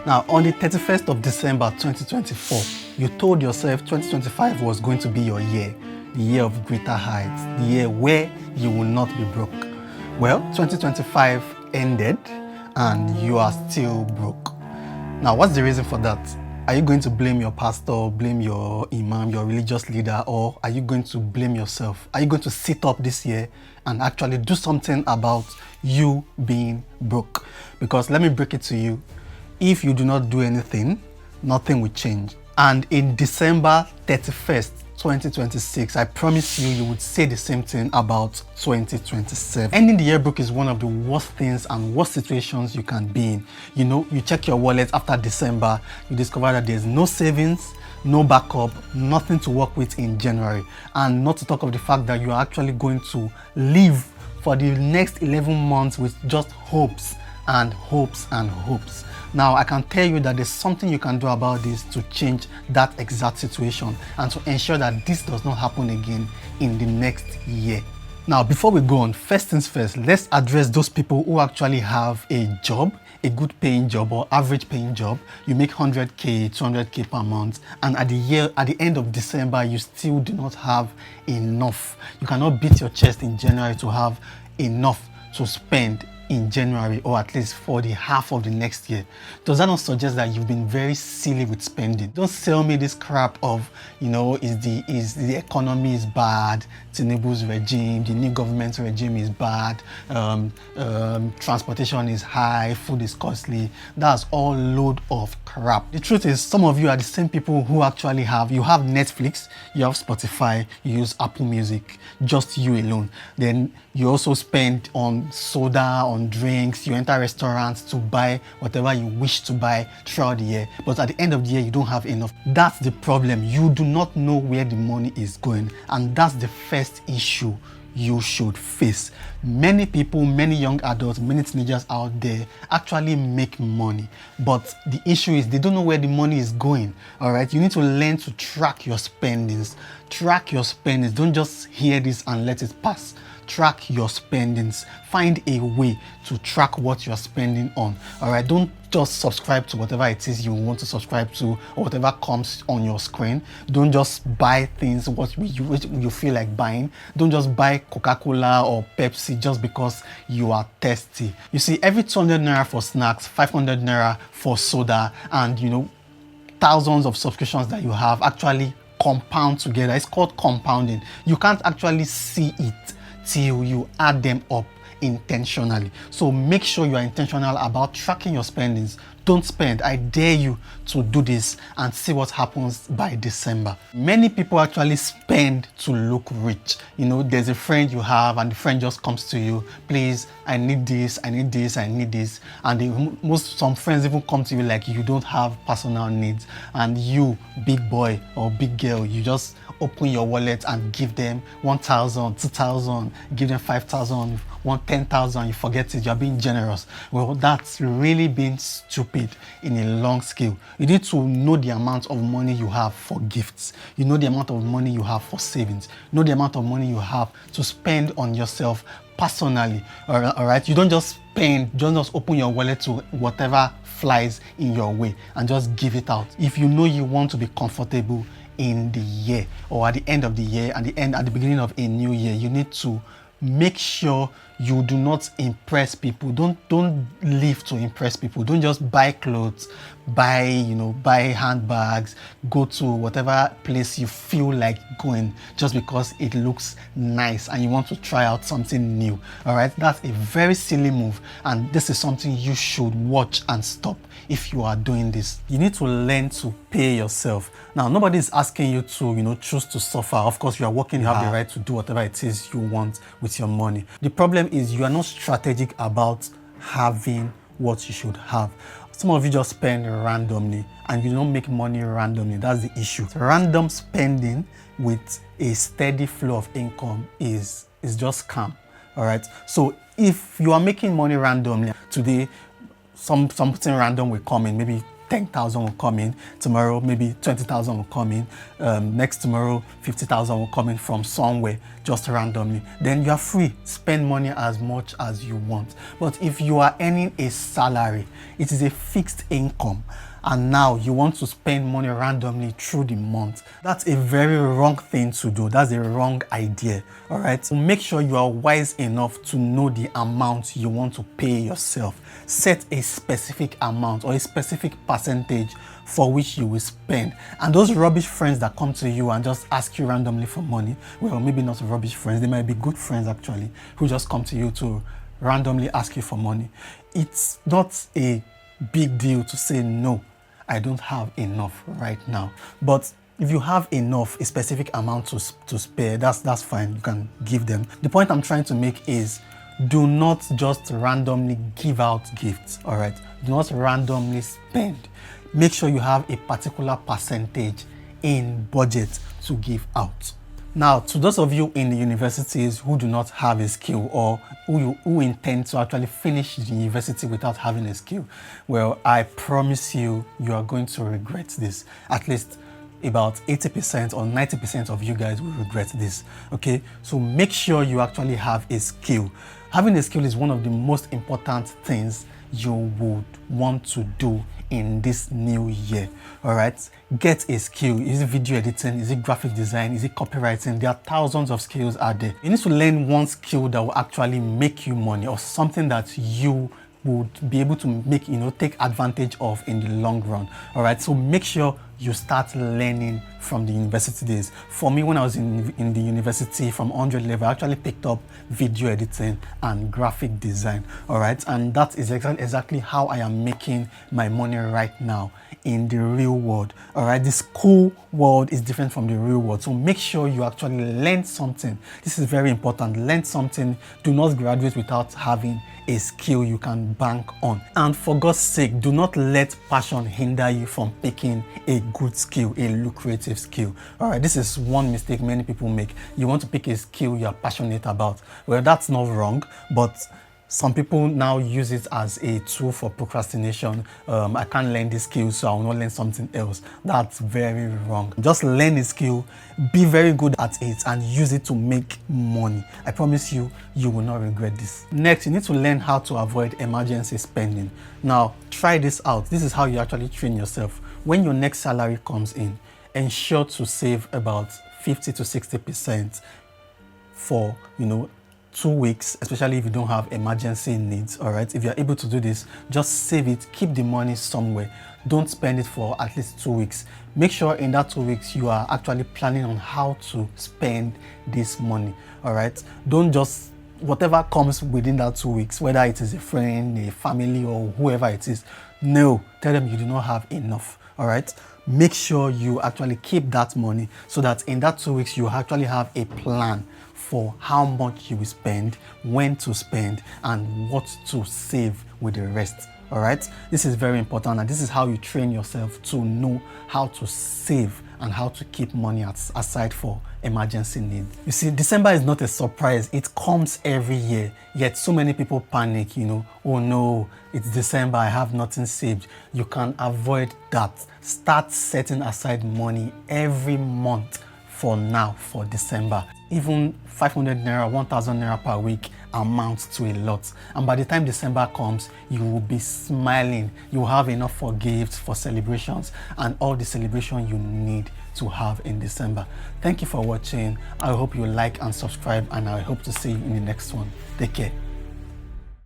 Now, on the 31st of December 2024, you told yourself 2025 was going to be your year, the year of greater heights, the year where you will not be broke. Well, 2025 ended and you are still broke. Now, what's the reason for that? Are you going to blame your pastor, blame your imam, your religious leader, or are you going to blame yourself? Are you going to sit up this year and actually do something about you being broke? Because let me break it to you. If you do not do anything, nothing will change. And in December 31st, 2026, I promise you, you would say the same thing about 2027. Ending the year broke is one of the worst things and worst situations you can be in. You know, you check your wallet after December, you discover that there's no savings, no backup, nothing to work with in January. And not to talk of the fact that you are actually going to live for the next 11 months with just hopes and hopes and hopes. Now, I can tell you that there's something you can do about this to change that exact situation and to ensure that this does not happen again in the next year. Now, before we go on, first things first, let's address those people who actually have a job, a good paying job or average paying job. You make 100K, 200K per month, and at the end of December, you still do not have enough. You cannot beat your chest in January to have enough to spend in January, or at least for the half of the next year. Does that not suggest that you've been very silly with spending? Don't sell me this crap of, you know, is the economy is bad, Tinubu's regime, the new government regime is bad, transportation is high, food is costly. That's all load of crap. The truth is, some of you are the same people who actually have Netflix, you have Spotify, you use Apple Music, just you alone. Then you also spend on soda, on drinks, you enter restaurants to buy whatever you wish to buy throughout the year, but at the end of the year you don't have enough. That's the problem. You do not know where the money is going, and that's the first issue you should face. Many people, many young adults, many teenagers out there actually make money, but the issue is they don't know where the money is going. All right, you need to learn to track your spendings. Track your spendings. Don't just hear this and let it pass. Track your spendings. Find a way to track what you're spending on. All right, don't just subscribe to whatever it is you want to subscribe to or whatever comes on your screen. Don't just buy things what you feel like buying. Don't just buy Coca-Cola or Pepsi just because you are thirsty. You see, every 200 naira for snacks, 500 naira for soda, and you know, thousands of subscriptions that you have actually compound together. It's called compounding. You can't actually see it till you add them up intentionally. So make sure you are intentional about tracking your spendings. Don't spend. I dare you to do this and see what happens by December. Many people actually spend to look rich. You know, there's a friend you have and the friend just comes to you, please, I need this, I need this, I need this. And some friends even come to you like you don't have personal needs, and you, big boy or big girl, you just open your wallet and give them 1,000, 2,000, give them 5,000, 10,000, you forget it, you're being generous. Well, that's really being stupid in a long scale. You need to know the amount of money you have for gifts. You know the amount of money you have for savings. You know the amount of money you have to spend on yourself personally. All right? You don't just spend, don't just open your wallet to whatever flies in your way and just give it out. If you know you want to be comfortable in the year or at the end of the year and at the beginning of a new year, you need to make sure you do not impress people. Don't live to impress people. Don't just buy clothes, buy handbags, go to whatever place you feel like going just because it looks nice and you want to try out something new. All right, that's a very silly move, and this is something you should watch and stop if you are doing this. You need to learn to pay yourself. Now, nobody is asking you to, choose to suffer. Of course, you are working, you have the right to do whatever it is you want with your money. The problem is you are not strategic about having what you should have. Some of you just spend randomly and you don't make money randomly. That's the issue. Random spending with a steady flow of income is just scam. All right. So if you are making money randomly today, something random will come in, maybe 10,000 will come in, tomorrow maybe 20,000 will come in, next tomorrow 50,000 will come in from somewhere, just randomly. Then you are free, spend money as much as you want. But if you are earning a salary, it is a fixed income, and now you want to spend money randomly through the month, that's a very wrong thing to do. That's a wrong idea. All right, so make sure you are wise enough to know the amount you want to pay yourself. Set a specific amount or a specific percentage for which you will spend. And those rubbish friends that come to you and just ask you randomly for money, well, maybe not rubbish friends, they might be good friends actually, who just come to you to randomly ask you for money. It's not a big deal to say, no, I don't have enough right now. But if you have enough, a specific amount to spare, that's fine, you can give them. The point I'm trying to make is, do not just randomly give out gifts, all right? Do not randomly spend. Make sure you have a particular percentage in budget to give out. Now, to those of you in the universities who do not have a skill, or who intend to actually finish the university without having a skill, well, I promise you, you are going to regret this. At least about 80% or 90% of you guys will regret this, okay? So make sure you actually have a skill. Having a skill is one of the most important things you would want to do in this new year. All right, get a skill. Is it video editing? Is it graphic design? Is it copywriting? There are thousands of skills out there. You need to learn one skill that will actually make you money, or something that you would be able to make, take advantage of in the long run. All right, so make sure you start learning from the university days. For me, when I was in the university from 100 level, I actually picked up video editing and graphic design. All right, and that is exactly how I am making my money right now in the real world. All right, the school world is different from the real world, so make sure you actually learn something. This is very important. Learn something. Do not graduate without having a skill you can bank on. And for God's sake, do not let passion hinder you from picking a good skill, a lucrative skill. All right, this is one mistake many people make. You want to pick a skill you are passionate about. Well, that's not wrong, but some people now use it as a tool for procrastination. I can't learn this skill, so I will not learn something else. That's very wrong. Just learn a skill, be very good at it, and use it to make money. I promise you, you will not regret this. Next, you need to learn how to avoid emergency spending. Now, try this out. This is how you actually train yourself. When your next salary comes in, ensure to save about 50 to 60% for, 2 weeks, especially if you don't have emergency needs. All right, if you're able to do this, just save it, keep the money somewhere. Don't spend it for at least 2 weeks. Make sure in that 2 weeks you are actually planning on how to spend this money. All right, don't just, whatever comes within that 2 weeks, whether it is a friend, a family, or whoever it is, no, tell them you do not have enough. All right, make sure you actually keep that money, so that in that 2 weeks you actually have a plan for how much you will spend, when to spend, and what to save with the rest. All right, this is very important, and this is how you train yourself to know how to save and how to keep money aside for emergency needs. You see, December is not a surprise. It comes every year, yet so many people panic, oh no, it's December, I have nothing saved. You can avoid that. Start setting aside money every month for now, for December. Even 500 naira, 1,000 naira per week amounts to a lot. And by the time December comes, you will be smiling. You will have enough for gifts, for celebrations, and all the celebration you need to have in December. Thank you for watching. I hope you like and subscribe, and I hope to see you in the next one. Take care.